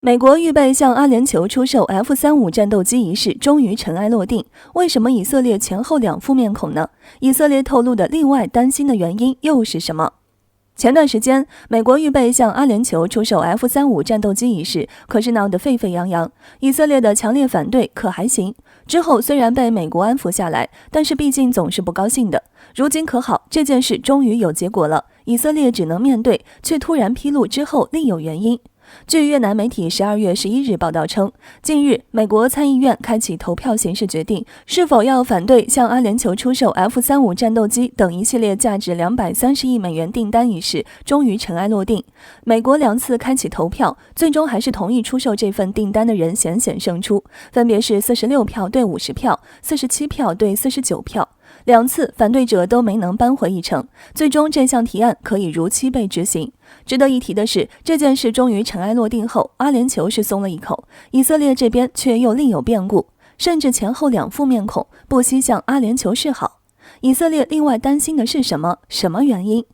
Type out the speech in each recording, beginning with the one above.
美国预备向阿联酋出售 F-35战斗机一事终于尘埃落定，为什么以色列前后两副面孔呢？以色列透露的另外担心的原因又是什么？前段时间，美国预备向阿联酋出售 F-35战斗机一事可是闹得沸沸扬扬，以色列的强烈反对可还行。之后虽然被美国安抚下来，但是毕竟总是不高兴的。如今可好，这件事终于有结果了，以色列只能面对，却突然披露之后另有原因。据越南媒体12月11日报道称，近日美国参议院开启投票形式决定是否要反对向阿联酋出售 F-35战斗机等一系列价值230亿美元订单一事终于尘埃落定。美国2次开启投票，最终还是同意出售这份订单的人显胜出，分别是46票对50票，47票对49票。2次反对者都没能扳回一城，最终这项提案可以如期被执行。值得一提的是，这件事终于尘埃落定后，阿联酋是松了一口，以色列这边却又另有变故，甚至前后两副面孔，不惜向阿联酋示好。以色列另外担心的是什么原因？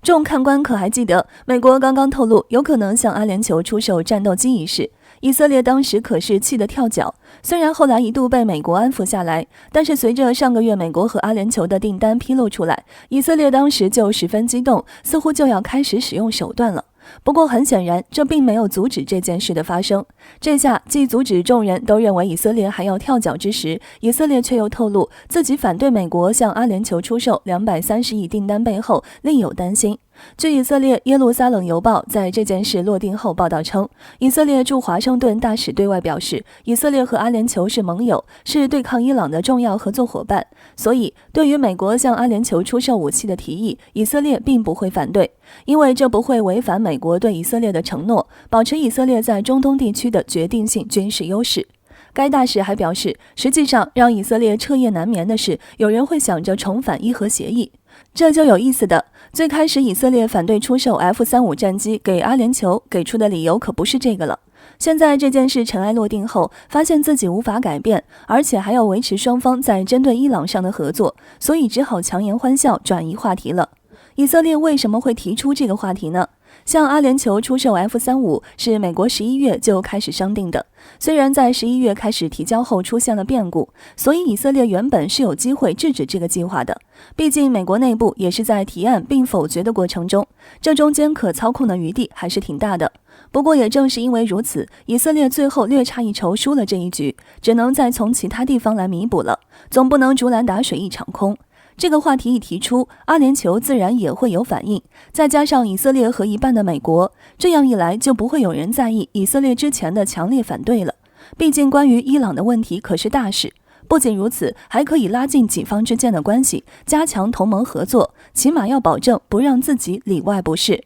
众看官可还记得，美国刚刚透露有可能向阿联酋出售战斗机一事，以色列当时可是气得跳脚。虽然后来一度被美国安抚下来，但是随着上个月美国和阿联酋的订单披露出来，以色列当时就十分激动，似乎就要开始使用手段了。不过很显然，这并没有阻止这件事的发生。这下既阻止众人都认为以色列还要跳脚之时，以色列却又透露自己反对美国向阿联酋出售230亿订单背后另有担心。据以色列耶路撒冷邮报在这件事落定后报道称，以色列驻华盛顿大使对外表示，以色列和阿联酋是盟友，是对抗伊朗的重要合作伙伴，所以对于美国向阿联酋出售武器的提议，以色列并不会反对，因为这不会违反美国对以色列的承诺，保持以色列在中东地区的决定性军事优势。该大使还表示，实际上让以色列彻夜难眠的是，有人会想着重返伊核协议。这就有意思的，最开始以色列反对出售 F-35战机给阿联酋，给出的理由可不是这个了。现在这件事尘埃落定后，发现自己无法改变，而且还要维持双方在针对伊朗上的合作，所以只好强颜欢笑，转移话题了。以色列为什么会提出这个话题呢？向阿联酋出售 F-35是美国11月就开始商定的，虽然在11月开始提交后出现了变故，所以以色列原本是有机会制止这个计划的。毕竟美国内部也是在提案并否决的过程中，这中间可操控的余地还是挺大的。不过也正是因为如此，以色列最后略差一筹输了这一局，只能再从其他地方来弥补了，总不能竹篮打水一场空。这个话题一提出，阿联酋自然也会有反应，再加上以色列和一半的美国，这样一来就不会有人在意以色列之前的强烈反对了。毕竟关于伊朗的问题可是大事，不仅如此，还可以拉近几方之间的关系，加强同盟合作，起码要保证不让自己里外不是。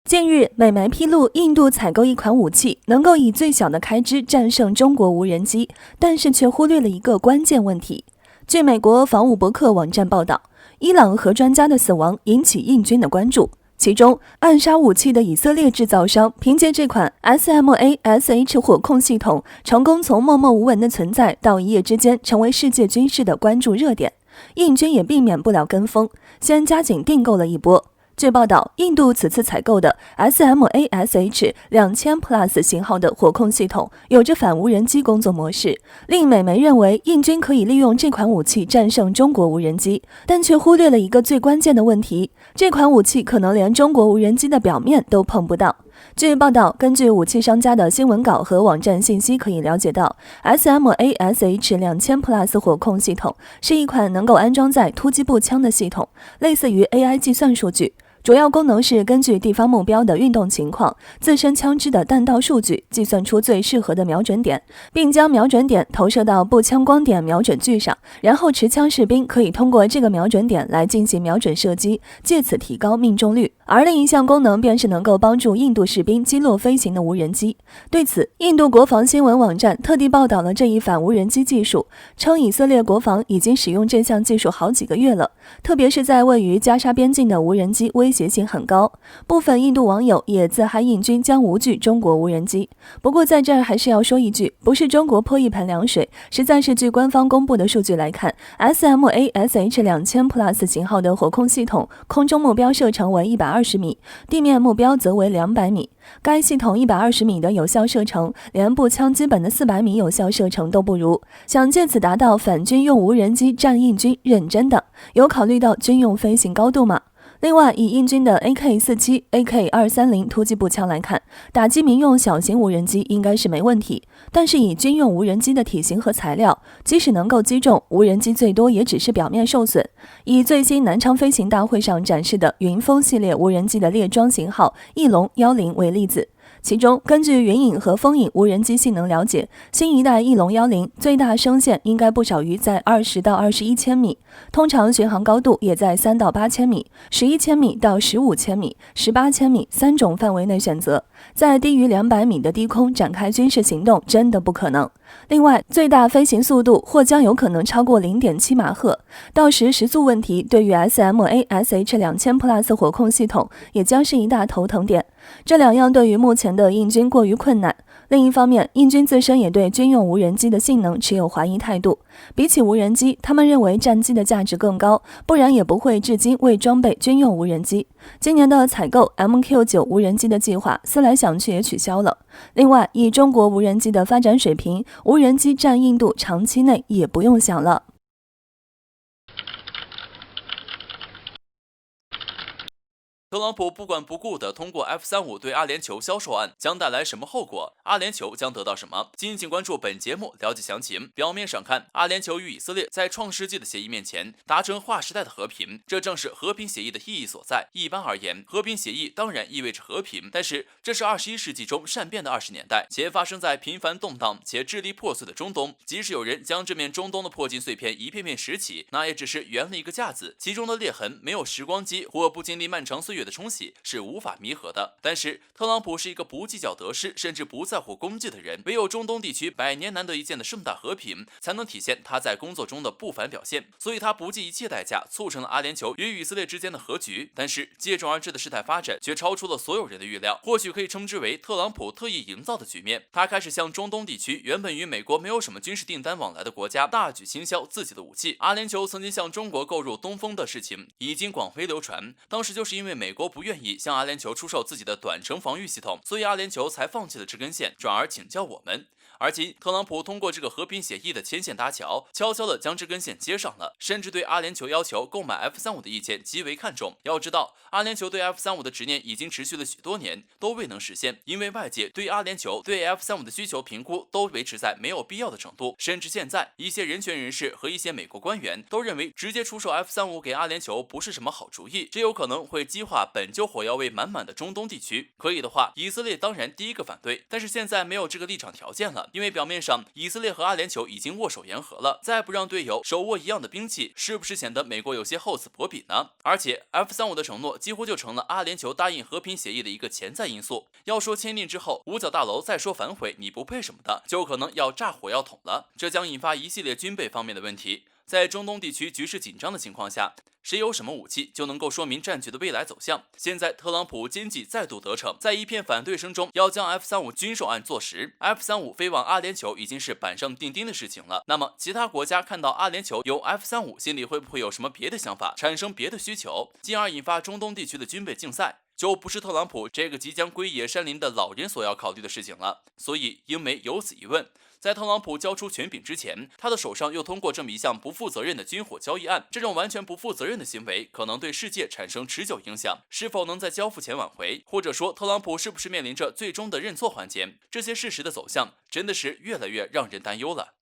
近日，美媒披露，印度采购一款武器，能够以最小的开支战胜中国无人机，但是却忽略了一个关键问题。据美国防务博客网站报道，伊朗核专家的死亡引起印军的关注，其中暗杀武器的以色列制造商凭借这款 SMASH 火控系统，成功从默默无闻的存在到一夜之间成为世界军事的关注热点。印军也避免不了跟风，先加紧订购了一波。据报道，印度此次采购的 SMASH 2000 Plus 型号的火控系统有着反无人机工作模式，令美媒认为印军可以利用这款武器战胜中国无人机，但却忽略了一个最关键的问题，这款武器可能连中国无人机的表面都碰不到。据报道，根据武器商家的新闻稿和网站信息可以了解到， SMASH 2000 Plus 火控系统是一款能够安装在突击步枪的系统，类似于 AI 计算数据。主要功能是根据地方目标的运动情况、自身枪支的弹道数据，计算出最适合的瞄准点，并将瞄准点投射到步枪光点瞄准具上，然后持枪士兵可以通过这个瞄准点来进行瞄准射击，借此提高命中率。而另一项功能便是能够帮助印度士兵击落飞行的无人机。对此，印度国防新闻网站特地报道了这一反无人机技术，称以色列国防已经使用这项技术好几个月了，特别是在位于加沙边境的无人机威威胁性很高。部分印度网友也自嗨印军将无惧中国无人机。不过在这儿还是要说一句，不是中国泼一盆凉水，实在是据官方公布的数据来看 ，SMA-SH-2000 Plus 型号的火控系统空中目标射程为120米，地面目标则为200米。该系统120米的有效射程，连步枪基本的400米有效射程都不如。想借此达到反军用无人机战印军，认真的有考虑到军用飞行高度吗？另外，以印军的 AK-47、AK-230 突击步枪来看，打击民用小型无人机应该是没问题。但是以军用无人机的体型和材料，即使能够击中，无人机最多也只是表面受损。以最新南昌飞行大会上展示的云峰系列无人机的列装型号翼龙10为例子。其中，根据云影和风影无人机性能了解，新一代翼龙10最大升限应该不少于在20到21千米，通常巡航高度也在3到8千米、11千米到15千米、18千米3种范围内选择。在低于200米的低空展开军事行动真的不可能。另外，最大飞行速度或将有可能超过 0.7 马赫，到时时速问题对于 SMA-SH-2000 Plus 火控系统也将是一大头疼点。这两样对于目前的印军过于困难。另一方面，印军自身也对军用无人机的性能持有怀疑态度。比起无人机，他们认为战机的价值更高，不然也不会至今未装备军用无人机。今年的采购 MQ9 无人机的计划，思来想去也取消了。另外，以中国无人机的发展水平，无人机占印度长期内也不用想了。特朗普不管不顾地通过 F-35对阿联酋销售案，将带来什么后果？阿联酋将得到什么？敬请关注本节目，了解详情。表面上看，阿联酋与以色列在创世纪的协议面前达成划时代的和平，这正是和平协议的意义所在。一般而言，和平协议当然意味着和平，但是这是21世纪中善变的20年代，且发生在频繁动荡且支离破碎的中东。即使有人将这面中东的破镜碎片一片片拾起，那也只是圆了一个架子，其中的裂痕没有时光机或不经历漫长岁月的冲洗是无法弥合的。但是特朗普是一个不计较得失甚至不在乎功绩的人，唯有中东地区100年难得一见的盛大和平才能体现他在工作中的不凡表现，所以他不计一切代价促成了阿联酋与以色列之间的和局。但是接踵而至的事态发展却超出了所有人的预料，或许可以称之为特朗普特意营造的局面。他开始向中东地区原本与美国没有什么军事订单往来的国家大举倾销自己的武器。阿联酋曾经向中国购入东风的事情已经广为流传，当时就是因为美国不愿意向阿联酋出售自己的短程防御系统，所以阿联酋才放弃了这根线，转而请教我们。而今，特朗普通过这个和平协议的牵线搭桥，悄悄地将这根线接上了，甚至对阿联酋要求购买 F-35的意见极为看重。要知道，阿联酋对 F-35的执念已经持续了许多年，都未能实现，因为外界对阿联酋对 F-35的需求评估都维持在没有必要的程度，甚至现在一些人权人士和一些美国官员都认为，直接出售 F-35给阿联酋不是什么好主意，这有可能会激化本就火药味满满的中东地区。可以的话，以色列当然第一个反对，但是现在没有这个立场条件了。因为表面上以色列和阿联酋已经握手言和了，再不让队友手握一样的兵器，是不是显得美国有些厚此薄彼呢？而且 F-35的承诺几乎就成了阿联酋答应和平协议的一个潜在因素。要说签订之后五角大楼再说反悔你不配什么的，就可能要炸火药桶了，这将引发一系列军备方面的问题。在中东地区局势紧张的情况下，谁有什么武器就能够说明战局的未来走向。现在特朗普奸计再度得逞，在一片反对声中要将 F-35军售案做实， F-35飞往阿联酋已经是板上钉钉的事情了。那么其他国家看到阿联酋有 F-35，心里会不会有什么别的想法，产生别的需求，进而引发中东地区的军备竞赛，就不是特朗普这个即将归野山林的老人所要考虑的事情了。所以英媒有此一问，在特朗普交出权柄之前，他的手上又通过这么一项不负责任的军火交易案，这种完全不负责任的行为可能对世界产生持久影响，是否能在交付前挽回，或者说特朗普是不是面临着最终的认错环节，这些事实的走向真的是越来越让人担忧了。